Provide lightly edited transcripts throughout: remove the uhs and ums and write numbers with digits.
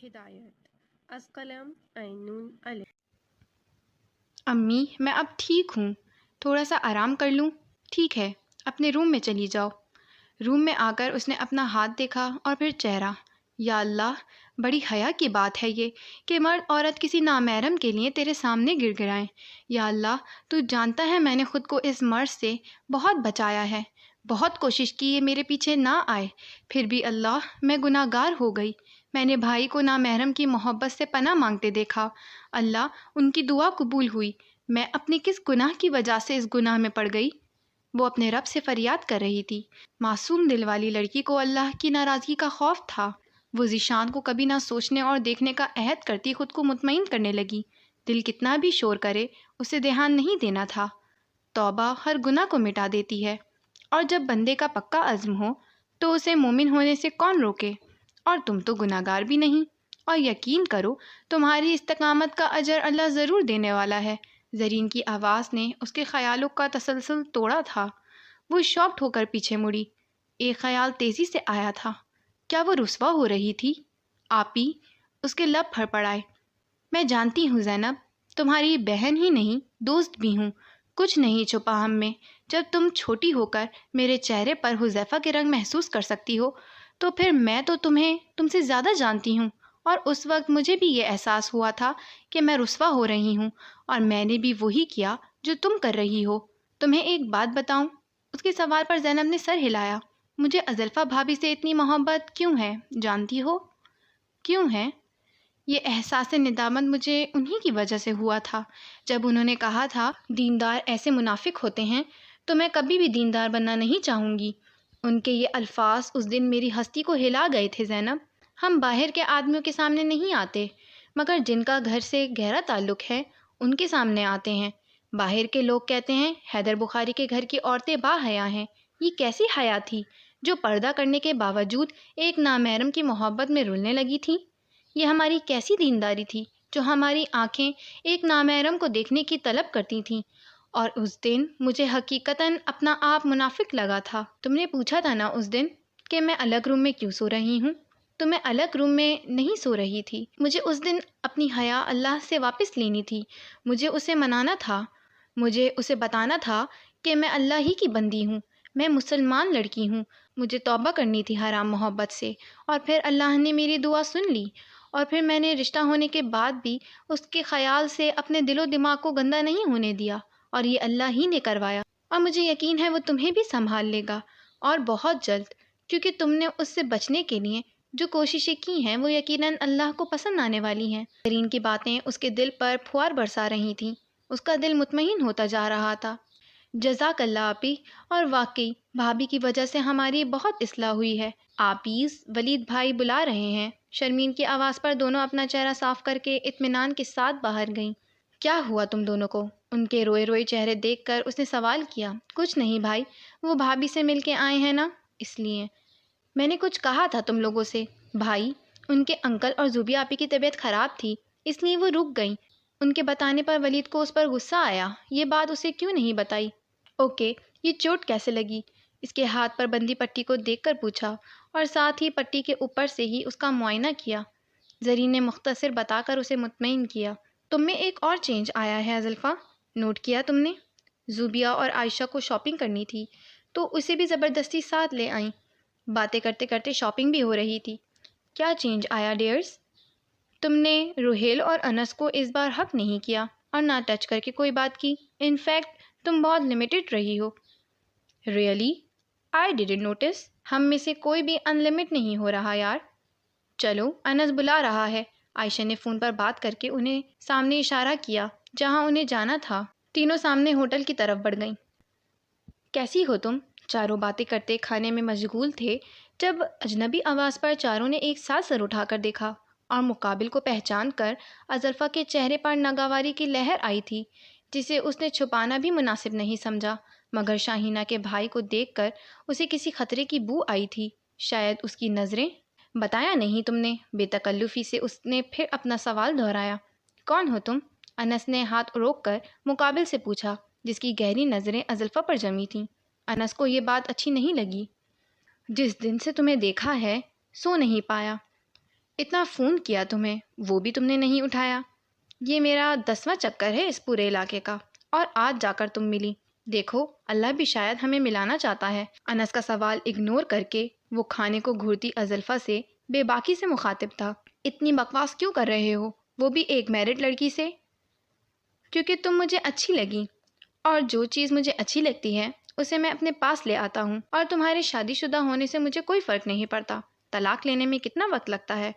ہدایت از قلم عین الف۔ امی میں اب ٹھیک ہوں، تھوڑا سا آرام کر لوں۔ ٹھیک ہے، اپنے روم میں چلی جاؤ۔ روم میں آ کر اس نے اپنا ہاتھ دیکھا اور پھر چہرہ۔ یا اللہ، بڑی حیا کی بات ہے یہ کہ مرد عورت کسی نامحرم کے لیے تیرے سامنے گر گرائیں۔ یا اللہ، تو جانتا ہے میں نے خود کو اس مرض سے بہت بچایا ہے، بہت کوشش کی یہ میرے پیچھے نہ آئے، پھر بھی اللہ میں گناہ گار ہو گئی۔ میں نے بھائی کو نامحرم کی محبت سے پناہ مانگتے دیکھا، اللہ ان کی دعا قبول ہوئی۔ میں اپنے کس گناہ کی وجہ سے اس گناہ میں پڑ گئی؟ وہ اپنے رب سے فریاد کر رہی تھی۔ معصوم دل والی لڑکی کو اللہ کی ناراضگی کا خوف تھا۔ وہ ذیشان کو کبھی نہ سوچنے اور دیکھنے کا عہد کرتی خود کو مطمئن کرنے لگی۔ دل کتنا بھی شور کرے اسے دھیان نہیں دینا تھا۔ توبہ ہر گناہ کو مٹا دیتی ہے، اور جب بندے کا پکا عزم ہو تو اسے مومن ہونے سے کون روکے؟ اور تم تو گناہ گار بھی نہیں، اور یقین کرو تمہاری استقامت کا اجر اللہ ضرور دینے والا ہے۔ زرین کی آواز نے اس کے خیالوں کا تسلسل توڑا تھا۔ وہ شاکڈ ہو کر پیچھے مڑی۔ ایک خیال تیزی سے آیا تھا، کیا وہ رسوا ہو رہی تھی؟ آپی، اس کے لب پھڑپڑائے۔ میں جانتی ہوں زینب، تمہاری بہن ہی نہیں دوست بھی ہوں، کچھ نہیں چھپا ہم میں۔ جب تم چھوٹی ہو کر میرے چہرے پر حذیفہ کے رنگ محسوس کر سکتی ہو تو پھر میں تو تمہیں تم سے زیادہ جانتی ہوں، اور اس وقت مجھے بھی یہ احساس ہوا تھا کہ میں رسوا ہو رہی ہوں، اور میں نے بھی وہی کیا جو تم کر رہی ہو۔ تمہیں ایک بات بتاؤں؟ اس کے سوال پر زینب نے سر ہلایا۔ مجھے ازلفا بھابھی سے اتنی محبت کیوں ہے جانتی ہو؟ کیوں ہے؟ یہ احساس ندامت مجھے انہی کی وجہ سے ہوا تھا، جب انہوں نے کہا تھا دیندار ایسے منافق ہوتے ہیں، تو میں کبھی بھی دیندار بننا نہیں چاہوں گی۔ ان کے یہ الفاظ اس دن میری ہستی کو ہلا گئے تھے زینب۔ ہم باہر کے آدمیوں کے سامنے نہیں آتے، مگر جن کا گھر سے گہرا تعلق ہے ان کے سامنے آتے ہیں۔ باہر کے لوگ کہتے ہیں حیدر بخاری کے گھر کی عورتیں با حیا ہیں۔ یہ کیسی حیا تھی جو پردہ کرنے کے باوجود ایک نامحرم کی محبت میں رلنے لگی تھی؟ یہ ہماری کیسی دینداری تھی جو ہماری آنکھیں ایک نامحرم کو دیکھنے کی طلب کرتی تھیں؟ اور اس دن مجھے حقیقتاً اپنا آپ منافق لگا تھا۔ تم نے پوچھا تھا نا اس دن کہ میں الگ روم میں کیوں سو رہی ہوں؟ تو میں الگ روم میں نہیں سو رہی تھی، مجھے اس دن اپنی حیا اللہ سے واپس لینی تھی۔ مجھے اسے منانا تھا، مجھے اسے بتانا تھا کہ میں اللہ ہی کی بندی ہوں، میں مسلمان لڑکی ہوں۔ مجھے توبہ کرنی تھی حرام محبت سے، اور پھر اللہ نے میری دعا سن لی، اور پھر میں نے رشتہ ہونے کے بعد بھی اس کے خیال سے اپنے دل و دماغ کو گندا نہیں ہونے دیا، اور یہ اللہ ہی نے کروایا، اور مجھے یقین ہے وہ تمہیں بھی سنبھال لے گا، اور بہت جلد، کیونکہ تم نے اس سے بچنے کے لیے جو کوششیں کی ہیں وہ یقیناً اللہ کو پسند آنے والی ہیں۔ زرین کی باتیں اس کے دل پر پھوار برسا رہی تھیں، اس کا دل مطمئن ہوتا جا رہا تھا۔ جزاک اللہ آپی، اور واقعی بھابھی کی وجہ سے ہماری بہت اصلاح ہوئی ہے۔ آپیز، ولید بھائی بلا رہے ہیں۔ شرمین کی آواز پر دونوں اپنا چہرہ صاف کر کے اطمینان کے ساتھ باہر گئیں۔ کیا ہوا تم دونوں کو؟ ان کے روئے روئے چہرے دیکھ کر اس نے سوال کیا۔ کچھ نہیں بھائی، وہ بھابھی سے مل کے آئے ہیں نا، اس لیے۔ میں نے کچھ کہا تھا تم لوگوں سے؟ بھائی، ان کے انکل اور زوبی آپی کی طبیعت خراب تھی، اس لیے وہ رک گئیں۔ ان کے بتانے پر ولید کو اس پر غصہ آیا، یہ بات اسے کیوں نہیں بتائی؟ اوکے، یہ چوٹ کیسے لگی؟ اس کے ہاتھ پر بندی پٹی کو دیکھ کر پوچھا، اور ساتھ ہی پٹی کے اوپر سے ہی اس کا معائنہ کیا۔ زرین نے مختصر بتا کر اسے مطمئن کیا۔ تم میں ایک اور چینج آیا ہے ازلفا، نوٹ کیا تم نے؟ زوبیہ اور عائشہ کو شاپنگ کرنی تھی تو اسے بھی زبردستی ساتھ لے آئیں۔ باتیں کرتے کرتے شاپنگ بھی ہو رہی تھی۔ کیا چینج آیا ڈیئرز؟ تم نے روحیل اور انس کو اس بار حق نہیں کیا اور نہ ٹچ کر کے کوئی بات کی، ان فیکٹ تم بہت لمیٹڈ رہی ہو۔ ریئلی؟ I didn't notice. ہم میں سے کوئی بھی ان لمٹ نہیں ہو رہا یار۔ چلو انس بلا رہا ہے۔ عائشہ نے فون پر بات کر کے انہیں سامنے اشارہ کیا جہاں انہیں جانا تھا۔ تینوں سامنے ہوٹل کی طرف بڑھ گئیں۔ کیسی ہو تم؟ چاروں باتیں کرتے کھانے میں مشغول تھے جب اجنبی آواز پر چاروں نے ایک ساتھ سر اٹھا کر دیکھا، اور مقابل کو پہچان کر ازلفا کے چہرے پر ناگواری کی لہر آئی تھی جسے اس نے چھپانا بھی مناسب نہیں سمجھا، مگر شاہینہ کے بھائی کو دیکھ کر اسے کسی خطرے کی بو آئی تھی، شاید اس کی نظریں۔ بتایا نہیں تم نے؟ بے تکلفی سے اس نے پھر اپنا سوال دہرایا۔ کون ہو تم؟ انس نے ہاتھ روک کر مقابل سے پوچھا، جس کی گہری نظریں ازلفا پر جمی تھیں۔ انس کو یہ بات اچھی نہیں لگی۔ جس دن سے تمہیں دیکھا ہے سو نہیں پایا۔ اتنا فون کیا تمہیں، وہ بھی تم نے نہیں اٹھایا۔ یہ میرا 10واں چکر ہے اس پورے علاقے کا، اور آج جا کر تم ملی۔ دیکھو اللہ بھی شاید ہمیں ملانا چاہتا ہے۔ انس کا سوال اگنور کر کے وہ کھانے کو گھورتی ازلفا سے بے باکی سے مخاطب تھا۔ اتنی بکواس کیوں کر رہے ہو، وہ بھی ایک میرڈ لڑکی سے؟ کیونکہ تم مجھے اچھی لگی، اور جو چیز مجھے اچھی لگتی ہے اسے میں اپنے پاس لے آتا ہوں، اور تمہارے شادی شدہ ہونے سے مجھے کوئی فرق نہیں پڑتا۔ طلاق لینے میں کتنا وقت لگتا ہے؟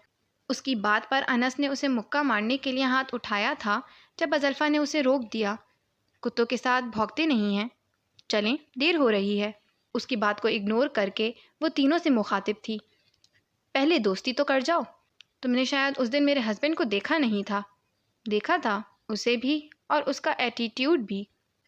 اس کی بات پر انس نے اسے مکہ مارنے کے لیے ہاتھ اٹھایا تھا جب ازلفا نے اسے روک دیا۔ کتوں کے ساتھ بھونکتے نہیں ہیں، چلیں دیر ہو رہی ہے۔ اس کی بات کو اگنور کر کے وہ تینوں سے مخاطب تھی۔ پہلے دوستی تو کر جاؤ۔ تم نے شاید اس دن میرے ہسبینڈ کو دیکھا نہیں تھا۔ دیکھا تھا، اسے بھی اور اس کا ایٹیٹیوڈ بھی۔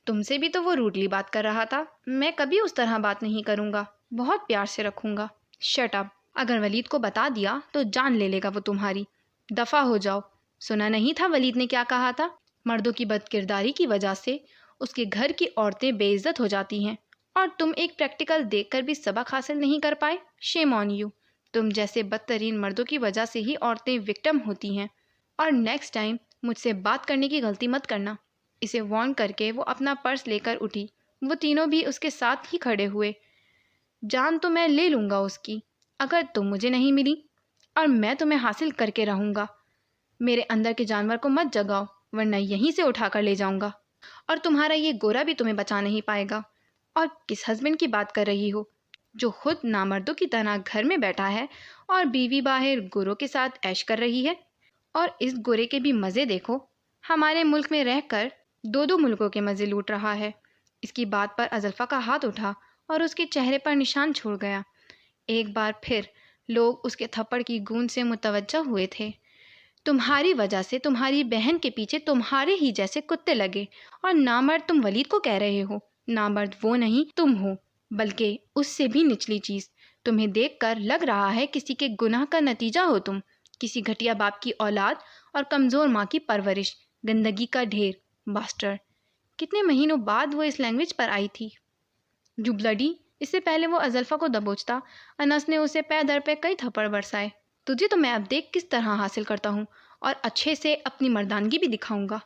تم سے بھی تو وہ روڈلی بات کر رہا تھا۔ میں کبھی اس طرح بات نہیں کروں گا، بہت پیار سے رکھوں گا۔ شٹ اپ، اگر ولید کو بتا دیا تو جان لے لے گا وہ تمہاری۔ دفع ہو جاؤ۔ سنا نہیں تھا ولید نے کیا کہا تھا؟ مردوں کی بد کرداری کی وجہ سے اس کے گھر کی عورتیں بے عزت ہو جاتی ہیں، اور تم ایک پریکٹیکل دیکھ کر بھی سبق حاصل نہیں کر پائے۔ شیم آن یو۔ تم جیسے بدترین مردوں کی وجہ سے ہی عورتیں وکٹم ہوتی ہیں، اور نیکسٹ ٹائم مجھ سے بات کرنے کی غلطی مت کرنا۔ اسے وارن کر کے وہ اپنا پرس لے کر اٹھی۔ وہ تینوں بھی اس کے ساتھ ہی کھڑے ہوئے۔ جان تو میں لے لوں گا اس کی، اگر تم مجھے نہیں ملی، اور میں تمہیں حاصل کر کے رہوں گا۔ میرے اندر کے جانور کو مت جگاؤ، ورنہ یہیں سے اٹھا کر لے جاؤں گا، اور تمہارا یہ گورا بھی تمہیں بچا نہیں پائے گا۔ اور کس ہسبینڈ کی بات کر رہی ہو، جو خود نامردوں کی طرح گھر میں بیٹھا ہے اور بیوی باہر گوروں کے ساتھ عیش کر رہی ہے؟ اور اس گورے کے بھی مزے دیکھو، ہمارے ملک میں رہ کر 2 ملکوں کے مزے لوٹ رہا ہے۔ اس کی بات پر ازلفا کا ہاتھ اٹھا اور اس کے چہرے پر نشان چھوڑ گیا۔ ایک بار پھر لوگ اس کے تھپڑ کی گونج سے متوجہ ہوئے تھے۔ تمہاری وجہ سے تمہاری بہن کے پیچھے تمہارے ہی جیسے کتے لگے، اور نامرد تم ولید کو کہہ رہے ہو۔ نامرد وہ نہیں تم ہو، بلکہ اس سے بھی نچلی چیز۔ تمہیں دیکھ کر لگ رہا ہے کسی کے گناہ کا نتیجہ ہو تم، کسی گھٹیا باپ کی اولاد اور کمزور ماں کی پرورش، گندگی کا ڈھیر، باسٹر۔ کتنے مہینوں بعد وہ اس لینگویج پر آئی تھی۔ جو بلڈی۔ اس سے پہلے وہ ازلفا کو دبوچتا، انس نے اسے پے در پہ کئی تھپڑ برسائے۔ تجھے تو میں اب دیکھ کس طرح حاصل کرتا ہوں، اور اچھے سے اپنی مردانگی بھی دکھاؤں گا۔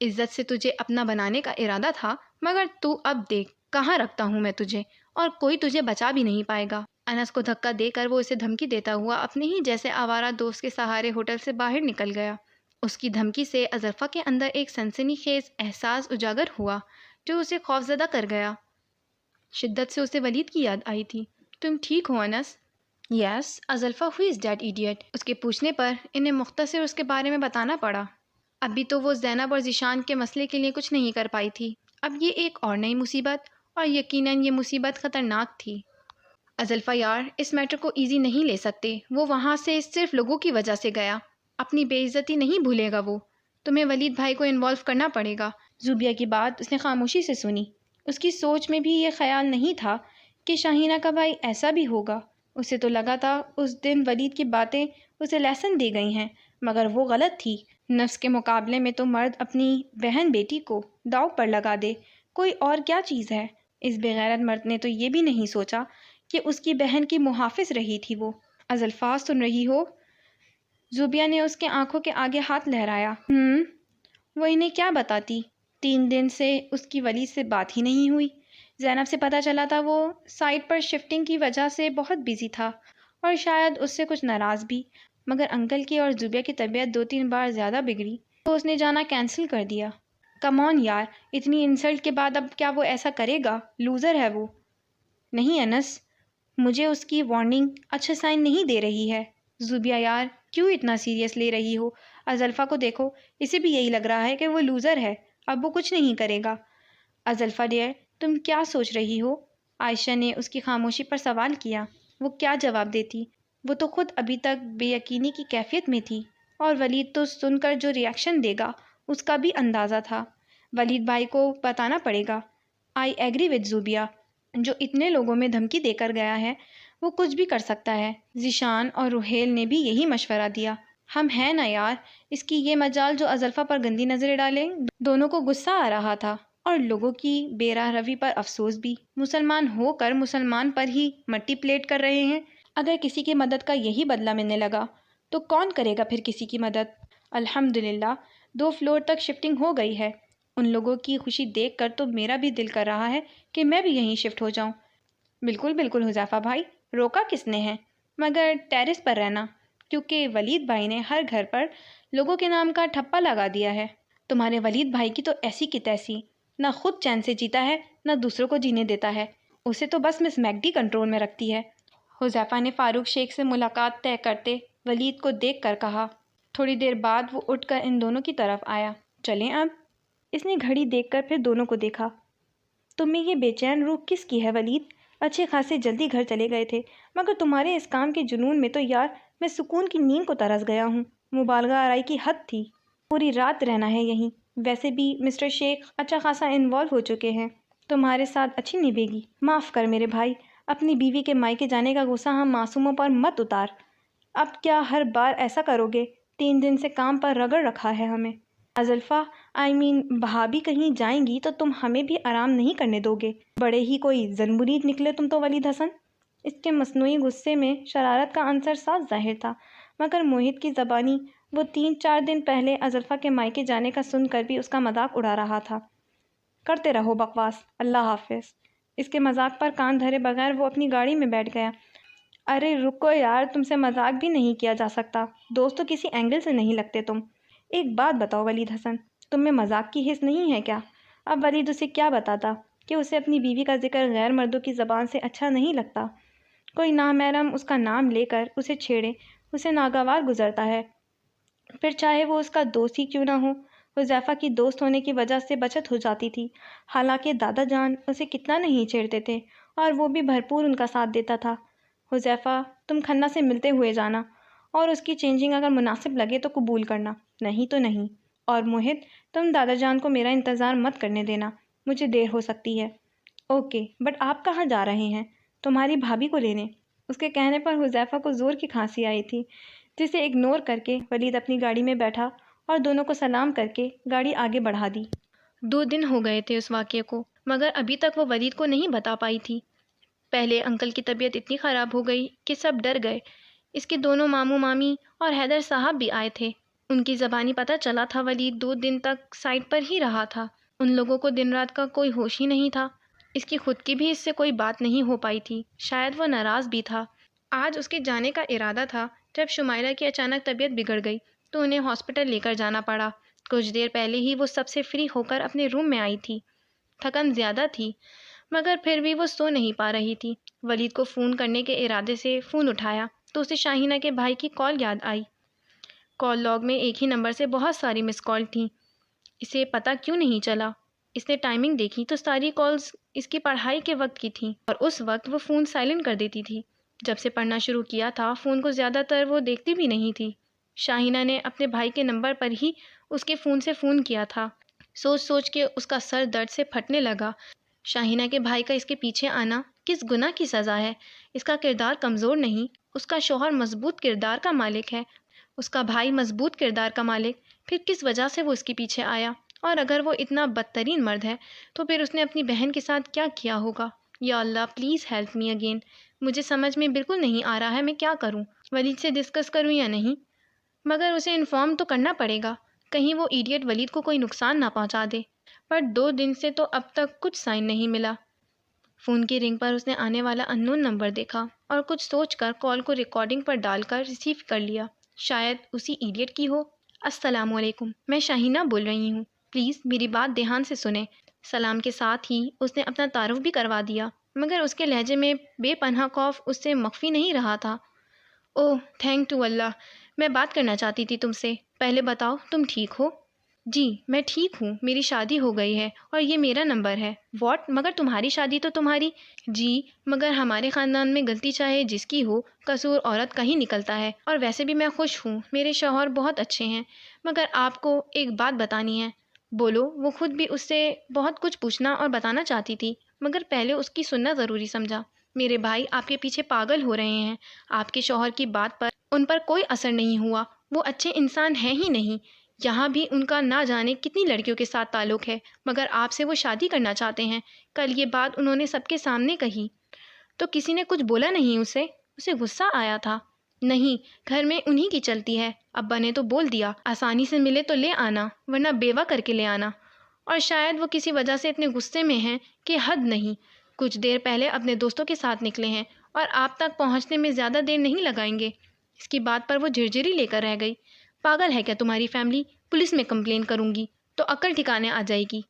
عزت سے تجھے اپنا بنانے کا ارادہ تھا، مگر تو اب دیکھ کہاں رکھتا ہوں میں تجھے، اور کوئی تجھے بچا بھی نہیں پائے گا۔ انس کو دھکا دے کر وہ اسے دھمکی دیتا ہوا اپنے ہی جیسے آوارہ دوست کے سہارے ہوٹل سے باہر نکل گیا۔ اس کی دھمکی سے ازلفا کے اندر ایک سنسنی خیز احساس اجاگر ہوا جو اسے خوفزدہ کر گیا۔ شدت سے اسے ولید کی یاد آئی تھی۔ تم ٹھیک ہو انس؟ یس ازلفا، ہو از دیٹ ایڈیٹ؟ اس کے پوچھنے پر انہیں مختصر اس کے بارے میں بتانا پڑا۔ ابھی تو وہ زینب اور ذیشان کے مسئلے کے لیے کچھ نہیں کر پائی تھی، اب یہ ایک اور نئی مصیبت، اور یقیناً یہ مصیبت خطرناک تھی۔ ازلفا یار، اس میٹر کو ایزی نہیں لے سکتے۔ وہ وہاں سے صرف لوگوں کی وجہ سے گیا، اپنی بے عزتی نہیں بھولے گا وہ۔ تمہیں ولید بھائی کو انوالو کرنا پڑے گا۔ زوبیہ کی بات اس نے خاموشی سے سنی۔ اس کی سوچ میں بھی یہ خیال نہیں تھا کہ شاہینہ کا بھائی ایسا بھی ہوگا۔ اسے تو لگا تھا اس دن ولید کی باتیں اسے لیسن دی گئی ہیں، مگر وہ غلط تھی۔ نفس کے مقابلے میں تو مرد اپنی بہن بیٹی کو داؤ پر لگا دے، کوئی اور کیا چیز ہے۔ اس بے غیرت مرد نے تو یہ بھی نہیں سوچا کہ اس کی بہن کی محافظ رہی تھی وہ۔ ازلفا سن رہی ہو؟ زوبیہ نے اس کے آنکھوں کے آگے ہاتھ لہرایا۔ وہ انہیں کیا بتاتی؟ 3 دن سے اس کی ولید سے بات ہی نہیں ہوئی۔ زینب سے پتہ چلا تھا وہ سائٹ پر شفٹنگ کی وجہ سے بہت بیزی تھا، اور شاید اس سے کچھ ناراض بھی، مگر انکل کی اور زوبیہ کی طبیعت 2-3 بار زیادہ بگڑی تو اس نے جانا کینسل کر دیا۔ کم آن یار، اتنی انسلٹ کے بعد اب کیا وہ ایسا کرے گا؟ لوزر ہے وہ۔ نہیں انس، مجھے اس کی وارننگ اچھا سائن نہیں دے رہی ہے۔ زوبیہ یار، کیوں اتنا سیریس لے رہی ہو؟ ازلفا کو دیکھو، اسے بھی یہی لگ رہا ہے کہ وہ لوزر ہے، اب وہ کچھ نہیں کرے گا۔ ازلفا ڈیئر، تم کیا سوچ رہی ہو؟ عائشہ نے اس کی خاموشی پر سوال کیا۔ وہ کیا جواب دیتی؟ وہ تو خود ابھی تک بے یقینی کی کیفیت میں تھی، اور ولید تو سن کر جو ری ایکشن دے گا اس کا بھی اندازہ تھا۔ ولید بھائی کو بتانا پڑے گا۔ آئی ایگری ود زوبیہ، جو اتنے لوگوں میں دھمکی دے کر گیا ہے وہ کچھ بھی کر سکتا ہے۔ ذیشان اور روحیل نے بھی یہی مشورہ دیا۔ ہم ہیں نا یار، اس کی یہ مجال جو ازلفا پر گندی نظریں ڈالیں۔ دونوں کو غصہ آ رہا تھا، اور لوگوں کی بے راہ روی پر افسوس بھی۔ مسلمان ہو کر مسلمان پر ہی مٹی پلیٹ کر رہے ہیں۔ اگر کسی کی مدد کا یہی بدلہ ملنے لگا تو کون کرے گا پھر کسی کی مدد؟ الحمدللہ 2 فلور تک شفٹنگ ہو گئی ہے۔ ان لوگوں کی خوشی دیکھ کر تو میرا بھی دل کر رہا ہے کہ میں بھی یہیں شفٹ ہو جاؤں۔ بالکل بالکل حذیفہ بھائی، روکا کس نے ہے؟ مگر ٹیرس پر رہنا، کیونکہ ولید بھائی نے ہر گھر پر لوگوں کے نام کا ٹھپا لگا دیا ہے۔ تمہارے ولید بھائی کی تو ایسی کی تیسی، نہ خود چین سے جیتا ہے نہ دوسروں کو جینے دیتا ہے۔ اسے تو بس مس میگڈی کنٹرول میں رکھتی ہے۔ حذیفہ نے فاروق شیخ سے ملاقات طے کرتے ولید کو دیکھ کر کہا۔ تھوڑی دیر بعد وہ اٹھ کر ان دونوں کی طرف آیا۔ چلیں اب؟ اس نے گھڑی دیکھ کر پھر دونوں کو دیکھا۔ تم میں یہ بے چین روح کس کی ہے ولید؟ اچھے خاصے جلدی گھر چلے گئے تھے، مگر تمہارے اس کام کے جنون میں تو یار میں سکون کی نیند کو ترس گیا ہوں۔ مبالغہ آرائی کی حد تھی۔ پوری رات رہنا ہے یہیں۔ ویسے بھی مسٹر شیخ اچھا خاصا انوالو ہو چکے ہیں، تمہارے ساتھ اچھی نبھے گی۔ معاف کر میرے بھائی، اپنی بیوی کے مائکے جانے کا غصہ ہم معصوموں پر مت اتار۔ اب کیا ہر بار ایسا کرو گے؟ 3 دن سے کام پر رگڑ رکھا ہے ہمیں۔ ازلفا بھابھی کہیں جائیں گی تو تم ہمیں بھی آرام نہیں کرنے دو گے۔ بڑے ہی کوئی زنبورید نکلے تم تو ولید حسن۔ اس کے مصنوعی غصے میں شرارت کا عنصر صاف ظاہر تھا، مگر موہت کی زبانی وہ 3-4 دن پہلے ازلفا کے مائکے جانے کا سن کر بھی اس کا مذاق اڑا رہا تھا۔ کرتے رہو بکواس، اللہ حافظ۔ اس کے مذاق پر کان دھرے بغیر وہ اپنی گاڑی میں بیٹھ گیا۔ ارے رکو یار، تم سے مذاق بھی نہیں کیا جا سکتا، دوست تو کسی اینگل سے نہیں لگتے تم۔ ایک بات بتاؤ ولید حسن، تم میں مذاق کی حس نہیں ہے کیا؟ اب ولید اسے کیا بتاتا کہ اسے اپنی بیوی کا ذکر غیر مردوں کی زبان سے اچھا نہیں لگتا۔ کوئی نامحرم اس کا نام لے کر اسے چھیڑے اسے ناگوار گزرتا ہے، پھر چاہے وہ اس کا دوست ہی کیوں نہ ہو۔ حذیفہ کی دوست ہونے کی وجہ سے بچت ہو جاتی تھی، حالانکہ دادا جان اسے کتنا نہیں چھیڑتے تھے اور وہ بھی بھرپور ان کا ساتھ دیتا تھا۔ حذیفہ، تم کھنہ سے ملتے ہوئے جانا، اور اس کی چینجنگ اگر مناسب لگے تو قبول کرنا، نہیں تو نہیں۔ اور موہت، تم دادا جان کو میرا انتظار مت کرنے دینا، مجھے دیر ہو سکتی ہے۔ اوکے، بٹ آپ کہاں جا رہے ہیں؟ تمہاری بھابھی کو لینے۔ اس کے کہنے پر حذیفہ کو زور کی کھانسی آئی تھی، جسے اگنور کر کے ولید اپنی گاڑی میں بیٹھا اور دونوں کو سلام کر کے گاڑی آگے بڑھا دی۔ 2 دن ہو گئے تھے اس واقعے کو، مگر ابھی تک وہ ولید کو نہیں بتا پائی تھی۔ پہلے انکل کی طبیعت اتنی خراب ہو گئی کہ سب ڈر گئے۔ اس کے دونوں ماموں مامی اور حیدر صاحب بھی آئے تھے۔ ان کی زبانی پتہ چلا تھا ولید 2 دن تک سائٹ پر ہی رہا تھا۔ ان لوگوں کو دن رات کا کوئی ہوش ہی نہیں تھا۔ اس کی خود کی بھی اس سے کوئی بات نہیں ہو پائی تھی، شاید وہ ناراض بھی تھا۔ آج اس کے جانے کا ارادہ تھا، جب شمائلہ کی اچانک طبیعت بگڑ گئی تو انہیں ہاسپٹل لے کر جانا پڑا۔ کچھ دیر پہلے ہی وہ سب سے فری ہو کر اپنے روم میں آئی تھی۔ تھکن زیادہ تھی، مگر پھر بھی وہ سو نہیں پا رہی تھی۔ ولید کو فون کرنے کے ارادے سے فون اٹھایا تو اسے شاہینہ کے بھائی کی کال یاد آئی۔ کال لاگ میں ایک ہی نمبر سے بہت ساری مس کال تھیں۔ اسے پتہ کیوں نہیں چلا۔ اس نے ٹائمنگ دیکھی تو ساری کالز اس کی پڑھائی کے وقت کی تھیں، اور اس وقت وہ فون سائلنٹ کر دیتی تھی۔ جب سے پڑھنا شروع کیا تھا فون کو زیادہ تر وہ دیکھتی بھی نہیں تھی۔ شاہینہ نے اپنے بھائی کے نمبر پر ہی اس کے فون سے فون کیا تھا۔ سوچ سوچ کے اس کا سر درد سے پھٹنے لگا۔ شاہینہ کے بھائی کا اس کے پیچھے آنا کس گناہ کی سزا ہے؟ اس کا کردار کمزور نہیں، اس کا شوہر مضبوط کردار کا مالک ہے، اس کا بھائی مضبوط کردار کا مالک، پھر کس وجہ سے وہ اس کے پیچھے آیا؟ اور اگر وہ اتنا بدترین مرد ہے تو پھر اس نے اپنی بہن کے ساتھ کیا کیا ہوگا؟ یا اللہ پلیز ہیلپ می اگین۔ مجھے سمجھ میں بالکل نہیں آ رہا ہے میں کیا کروں، ولید سے ڈسکس کروں یا نہیں؟ مگر اسے انفارم تو کرنا پڑے گا، کہیں وہ ایڈیٹ ولید کو کوئی نقصان نہ پہنچا دے۔ پر 2 دن سے تو اب تک کچھ سائن نہیں ملا۔ فون کی رنگ پر اس نے آنے والا اننون نمبر دیکھا اور کچھ سوچ کر کال کو ریکارڈنگ پر ڈال کر ریسیو کر لیا، شاید اسی ایڈیٹ کی ہو۔ السلام علیکم، میں شاہینہ بول رہی ہوں، پلیز میری بات دھیان سے سنیں۔ سلام کے ساتھ ہی اس نے اپنا تعارف بھی کروا دیا، مگر اس کے لہجے میں بے پناہ خوف اس سے مخفی نہیں رہا تھا۔ اوہ تھینک ٹو اللہ، میں بات کرنا چاہتی تھی تم سے۔ پہلے بتاؤ تم ٹھیک ہو؟ جی میں ٹھیک ہوں، میری شادی ہو گئی ہے اور یہ میرا نمبر ہے۔ واٹ؟ مگر تمہاری شادی تو تمہاری؟ جی مگر ہمارے خاندان میں غلطی چاہے جس کی ہو، قصور عورت کا ہی نکلتا ہے، اور ویسے بھی میں خوش ہوں، میرے شوہر بہت اچھے ہیں۔ مگر آپ کو ایک بات بتانی ہے۔ بولو۔ وہ خود بھی اس سے بہت کچھ پوچھنا اور بتانا چاہتی تھی، مگر پہلے اس کی سننا ضروری سمجھا۔ میرے بھائی آپ کے پیچھے پاگل ہو رہے ہیں، آپ کے شوہر کی بات پر ان پر کوئی اثر نہیں ہوا، وہ اچھے انسان ہیں ہی نہیں، یہاں بھی ان کا نہ جانے کتنی لڑکیوں کے ساتھ تعلق ہے، مگر آپ سے وہ شادی کرنا چاہتے ہیں۔ کل یہ بات انہوں نے سب کے سامنے کہی تو کسی نے کچھ بولا نہیں اسے غصہ آیا تھا۔ نہیں، گھر میں انہی کی چلتی ہے۔ ابا نے تو بول دیا آسانی سے ملے تو لے آنا ورنہ بیوہ کر کے لے آنا، اور شاید وہ کسی وجہ سے اتنے غصے میں ہیں کہ حد نہیں۔ کچھ دیر پہلے اپنے دوستوں کے ساتھ نکلے ہیں اور آپ تک پہنچنے میں زیادہ دیر نہیں لگائیں گے۔ اس کی بات پر وہ جھرجھری لے کر رہ گئی۔ پاگل ہے کیا تمہاری فیملی؟ پولیس میں کمپلین کروں گی تو عقل ٹھکانے آ جائے گی۔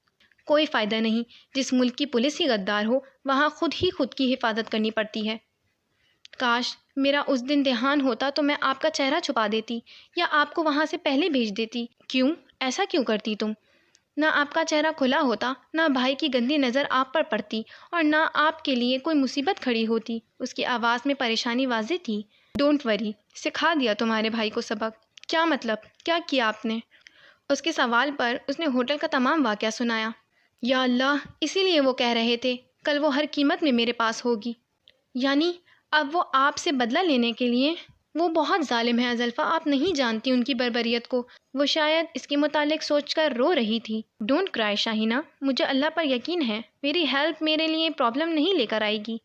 کوئی فائدہ نہیں، جس ملک کی پولیس ہی غدار ہو وہاں خود ہی خود کی حفاظت کرنی پڑتی ہے۔ کاش میرا اس دن دھیان ہوتا تو میں آپ کا چہرہ چھپا دیتی یا آپ کو وہاں سے پہلے بھیج دیتی۔ کیوں؟ ایسا کیوں کرتی تم؟ نہ آپ کا چہرہ کھلا ہوتا، نہ بھائی کی گندی نظر آپ پر پڑتی، اور نہ آپ کے لیے کوئی مصیبت کھڑی ہوتی۔ اس کی آواز میں پریشانی واضح تھی۔ ڈونٹ وری، سکھا دیا تمہارے بھائی کو سبق۔ کیا مطلب؟ کیا کیا آپ نے؟ اس کے سوال پر اس نے ہوٹل کا تمام واقعہ سنایا۔ یا اللہ، اسی لیے وہ کہہ رہے تھے کل وہ ہر قیمت میں میرے پاس ہوگی۔ یعنی اب وہ آپ سے بدلہ لینے کے لیے؟ وہ بہت ظالم ہے ازلفا، آپ نہیں جانتی ان کی بربریت کو۔ وہ شاید اس کے متعلق سوچ کر رو رہی تھی۔ ڈونٹ کرائے شاہینہ، مجھے اللہ پر یقین ہے میری ہیلپ میرے لیے پرابلم نہیں لے کر آئے گی۔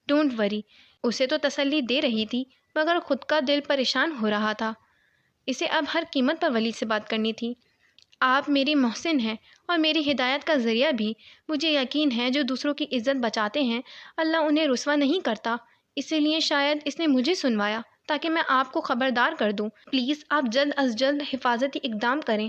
ڈونٹ وری، اسے تو تسلی دے رہی تھی مگر خود کا دل پریشان ہو رہا تھا۔ اسے اب ہر قیمت پر ولید سے بات کرنی تھی۔ آپ میری محسن ہیں اور میری ہدایت کا ذریعہ بھی۔ مجھے یقین ہے جو دوسروں کی عزت بچاتے ہیں اللہ انہیں رسوا نہیں کرتا، اسی لیے شاید اس نے مجھے سنوایا تاکہ میں آپ کو خبردار کر دوں۔ پلیز آپ جلد از جلد حفاظتی اقدام کریں۔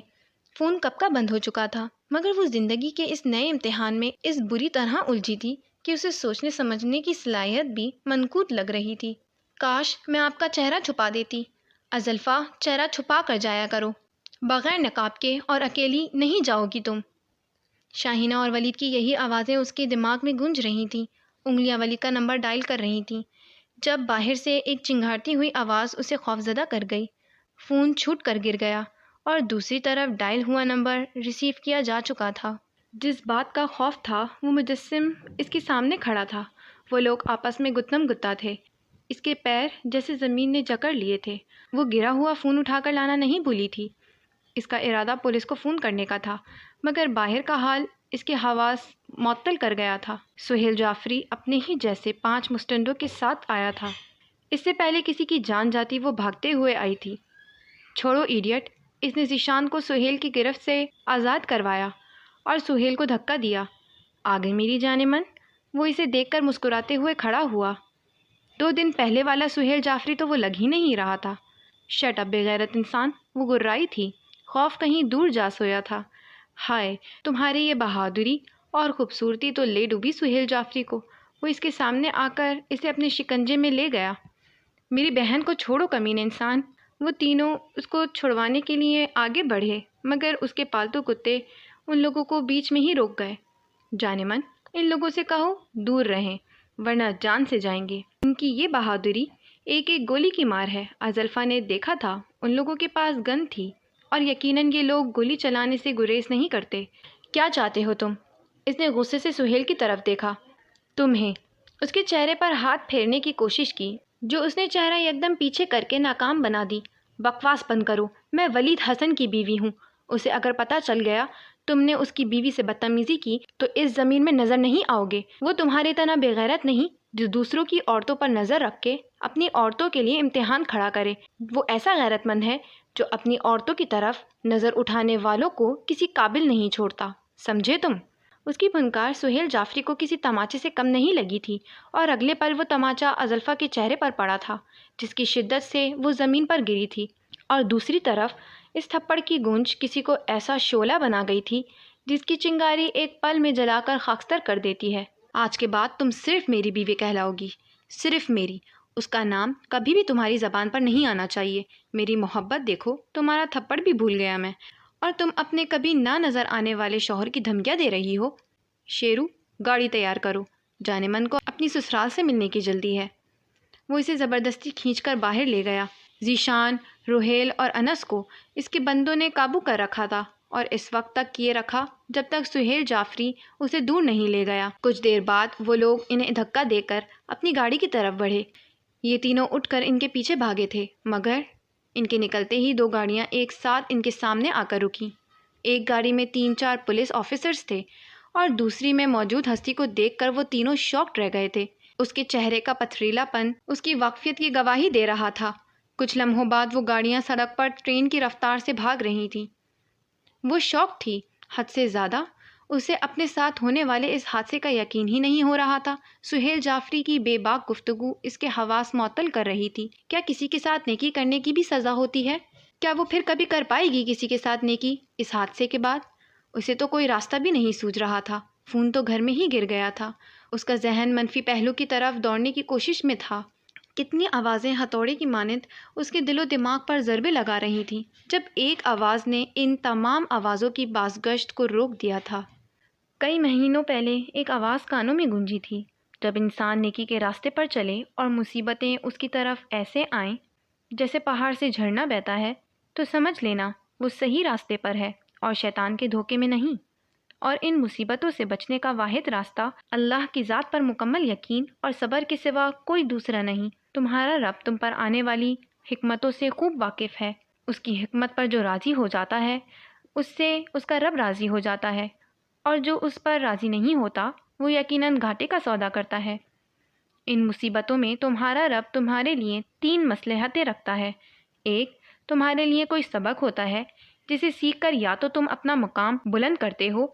فون کب کا بند ہو چکا تھا مگر وہ زندگی کے اس نئے امتحان میں اس بری طرح الجھی تھی کہ اسے سوچنے سمجھنے کی صلاحیت بھی منقوط لگ رہی تھی۔ کاش میں آپ کا چہرہ چھپا دیتی۔ ازلفا، چہرہ چھپا کر جایا کرو، بغیر نقاب کے، اور اکیلی نہیں جاؤ گی تم۔ شاہینہ اور ولید کی یہی آوازیں اس کے دماغ میں گونج رہی تھیں۔ انگلیاں ولید کا نمبر ڈائل کر رہی تھیں جب باہر سے ایک چنگھاڑتی ہوئی آواز اسے خوفزدہ کر گئی۔ فون چھوٹ کر گر گیا اور دوسری طرف ڈائل ہوا نمبر ریسیو کیا جا چکا تھا۔ جس بات کا خوف تھا وہ مجسم اس کے سامنے کھڑا تھا۔ وہ لوگ آپس میں گتم گتا تھے۔ اس کے پیر جیسے زمین نے جکڑ لیے تھے۔ وہ گرا ہوا فون اٹھا کر لانا نہیں بھولی تھی۔ اس کا ارادہ پولیس کو فون کرنے کا تھا مگر باہر کا حال اس کے حواس معطل کر گیا تھا۔ سہیل جعفری اپنے ہی جیسے 5 مستندوں کے ساتھ آیا تھا۔ اس سے پہلے کسی کی جان جاتی وہ بھاگتے ہوئے آئی تھی۔ چھوڑو ایڈیٹ، اس نے ذیشان کو سہیل کی گرفت سے آزاد کروایا اور سہیل کو دھکا دیا۔ آگے میری جان من، وہ اسے دیکھ کر مسکراتے ہوئے کھڑا ہوا۔ 2 دن پہلے والا سہیل جعفری تو وہ لگ ہی نہیں رہا تھا۔ شٹ اپ بے غیرت انسان، وہ گرائی تھی۔ خوف کہیں دور جا سویا تھا۔ ہائے تمہاری یہ بہادری اور خوبصورتی تو لے ڈوبی سہیل جعفری کو۔ وہ اس کے سامنے آ کر اسے اپنے شکنجے میں لے گیا۔ میری بہن کو چھوڑو کمینے انسان۔ وہ تینوں اس کو چھڑوانے کے لیے آگے بڑھے مگر اس کے پالتو کتے ان لوگوں کو بیچ میں ہی روک گئے۔ جانے من، ان لوگوں سے کہو دور رہیں ورنہ جان سے جائیں گے۔ ان کی یہ بہادری ایک ایک گولی کی مار ہے۔ ازلفا نے دیکھا تھا ان لوگوں کے پاس گن تھی اور یقیناً یہ لوگ گولی چلانے سے گریز نہیں کرتے۔ کیا چاہتے ہو تم؟ اس نے غصے سے سہیل کی طرف دیکھا۔ تمہیں؟ اس کے چہرے پر ہاتھ پھیرنے کی کوشش کی جو اس نے چہرہ یکدم پیچھے کر کے ناکام بنا دی۔ بکواس بند کرو، میں ولید حسن کی بیوی ہوں۔ اسے اگر پتہ چل گیا تم نے اس کی بیوی سے بدتمیزی کی تو اس زمین میں نظر نہیں آؤ گے۔ وہ تمہاری طرح بے غیرت نہیں جو دوسروں کی عورتوں پر نظر رکھ کے اپنی عورتوں کے لیے امتحان کھڑا کرے۔ وہ ایسا غیرت مند ہے جو اپنی عورتوں کی طرف نظر اٹھانے والوں کو کسی قابل نہیں چھوڑتا، سمجھے تم؟ اس کی پھنکار سہیل جعفری کو کسی تماچے سے کم نہیں لگی تھی اور اگلے پل وہ تماچا ازلفا کے چہرے پر پڑا تھا جس کی شدت سے وہ زمین پر گری تھی، اور دوسری طرف اس تھپڑ کی گونج کسی کو ایسا شعلہ بنا گئی تھی جس کی چنگاری ایک پل میں جلا کر خاکستر کر دیتی ہے۔ آج کے بعد تم صرف میری بیوی کہلاؤ گی، صرف میری۔ اس کا نام کبھی بھی تمہاری زبان پر نہیں آنا چاہیے۔ میری محبت دیکھو، تمہارا تھپڑ بھی بھول گیا میں، اور تم اپنے کبھی نہ نظر آنے والے شوہر کی دھمکیاں دے رہی ہو۔ شیرو، گاڑی تیار کرو، جانے من کو اپنی سسرال سے ملنے کی جلدی ہے۔ وہ اسے زبردستی کھینچ کر باہر لے گیا۔ ذیشان، روہیل اور انس کو اس کے بندوں نے قابو کر رکھا تھا اور اس وقت تک کیے رکھا جب تک سہیل جعفری اسے دور نہیں لے گیا۔ کچھ دیر بعد وہ لوگ انہیں دھکا دے کر اپنی گاڑی کی طرف بڑھے۔ یہ تینوں اٹھ کر ان کے پیچھے بھاگے تھے مگر ان کے نکلتے ہی 2 گاڑیاں ایک ساتھ ان کے سامنے آ کر رکیں۔ ایک گاڑی میں 3-4 پولیس آفیسرز تھے اور دوسری میں موجود ہستی کو دیکھ کر وہ تینوں شاکڈ رہ گئے تھے۔ اس کے چہرے کا پتھریلا پن اس کی واقفیت کی گواہی دے رہا تھا۔ کچھ لمحوں بعد وہ گاڑیاں سڑک پر ٹرین کی رفتار سے بھاگ رہی تھیں۔ وہ شوق تھی حد سے زیادہ، اسے اپنے ساتھ ہونے والے اس حادثے کا یقین ہی نہیں ہو رہا تھا۔ سہیل جعفری کی بے باک گفتگو اس کے حواس معطل کر رہی تھی۔ کیا کسی کے ساتھ نیکی کرنے کی بھی سزا ہوتی ہے؟ کیا وہ پھر کبھی کر پائے گی کسی کے ساتھ نیکی اس حادثے کے بعد؟ اسے تو کوئی راستہ بھی نہیں سوجھ رہا تھا۔ فون تو گھر میں ہی گر گیا تھا۔ اس کا ذہن منفی پہلو کی طرف دوڑنے کی کوشش میں تھا۔ کتنی آوازیں ہتھوڑے کی مانند اس کے دل و دماغ پر ضربے لگا رہی تھیں، جب ایک آواز نے ان تمام آوازوں کی بازگشت کو روک دیا تھا۔ کئی مہینوں پہلے ایک آواز کانوں میں گونجی تھی، جب انسان نیکی کے راستے پر چلے اور مصیبتیں اس کی طرف ایسے آئیں جیسے پہاڑ سے جھرنا بہتا ہے، تو سمجھ لینا وہ صحیح راستے پر ہے اور شیطان کے دھوکے میں نہیں۔ اور ان مصیبتوں سے بچنے کا واحد راستہ اللہ کی ذات پر مکمل یقین اور صبر کے سوا کوئی دوسرا نہیں۔ تمہارا رب تم پر آنے والی حکمتوں سے خوب واقف ہے۔ اس کی حکمت پر جو راضی ہو جاتا ہے اس سے اس کا رب راضی ہو جاتا ہے، اور جو اس پر راضی نہیں ہوتا وہ یقیناً گھاٹے کا سودا کرتا ہے۔ ان مصیبتوں میں تمہارا رب تمہارے لیے 3 مصلحتیں رکھتا ہے۔ ایک، تمہارے لیے کوئی سبق ہوتا ہے جسے سیکھ کر یا تو تم اپنا مقام بلند کرتے ہو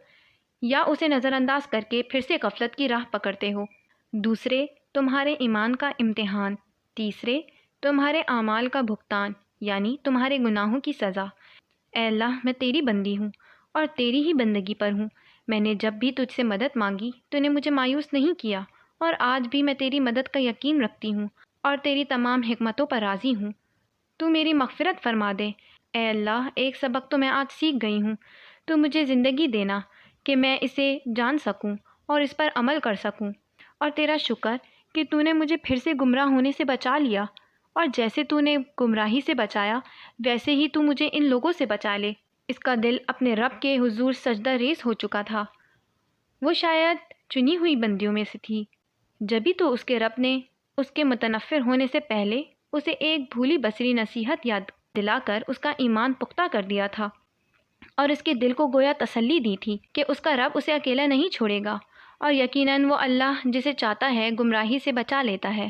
یا اسے نظر انداز کر کے پھر سے غفلت کی راہ پکڑتے ہو۔ دوسرے، تمہارے ایمان کا امتحان۔ تیسرے، تمہارے اعمال کا بھگتان، یعنی تمہارے گناہوں کی سزا۔ اے اللہ، میں تیری بندی ہوں اور تیری ہی بندگی پر ہوں۔ میں نے جب بھی تجھ سے مدد مانگی تو نے مجھے مایوس نہیں کیا، اور آج بھی میں تیری مدد کا یقین رکھتی ہوں اور تیری تمام حکمتوں پر راضی ہوں۔ تو میری مغفرت فرما دے۔ اے اللہ، ایک سبق تو میں آج سیکھ گئی ہوں، تو مجھے زندگی دینا کہ میں اسے جان سکوں اور اس پر عمل کر سکوں، اور تیرا شکر کہ تو نے مجھے پھر سے گمراہ ہونے سے بچا لیا، اور جیسے تو نے گمراہی سے بچایا ویسے ہی تو مجھے ان لوگوں سے بچا لے۔ اس کا دل اپنے رب کے حضور سجدہ ریز ہو چکا تھا۔ وہ شاید چنی ہوئی بندیوں میں سے تھی، جبھی تو اس کے رب نے اس کے متنفر ہونے سے پہلے اسے ایک بھولی بصری نصیحت یاد دلا کر اس کا ایمان پختہ کر دیا تھا، اور اس کے دل کو گویا تسلی دی تھی کہ اس کا رب اسے اکیلا نہیں چھوڑے گا، اور یقیناً وہ اللہ جسے چاہتا ہے گمراہی سے بچا لیتا ہے۔